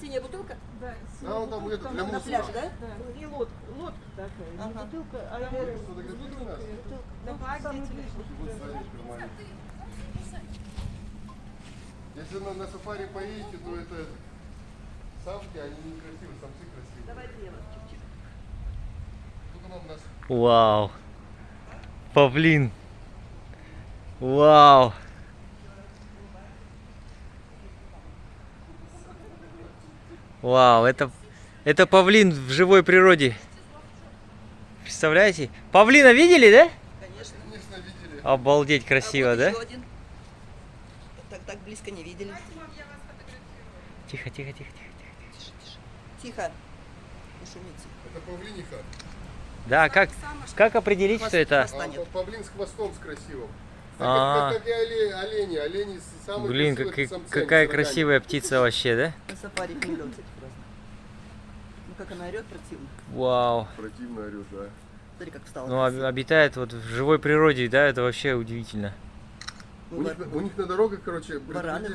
Синяя бутылка? Да, А он там где-то для На мусора. пляже, да? да. И лодка такая, не Ага. бутылка, а Фотографируй нас. самый ближний. Вот Санечка маленький. Если на сафари поедете, то это самки, они некрасивые, самцы красивые. Давайте я вас чик-чик. Тут у нас Вау. Павлин. Вау. Вау, это павлин в живой природе. Представляете? Павлина видели, да? Конечно. конечно видели. Обалдеть красиво, вот да? еще один. Так близко не видели. Тихо, тихо, тихо, тихо. Тише, тише. Тихо. Не шумите. Это павлиниха. Да, как определить, что это? Хвоста нет. Павлин с хвостом с красивым. А. Как и олени. Олени самые Блин, красивые, это самцы, какая они с рогами. красивая птица вообще, да? На сафари не идем, кстати, просто. Ну как она орет противно. Вау. Противно орет, да. Смотри, как встала. Ну, красиво. обитает вот в живой природе, да, это вообще удивительно. У них на дорогах, короче, Бараны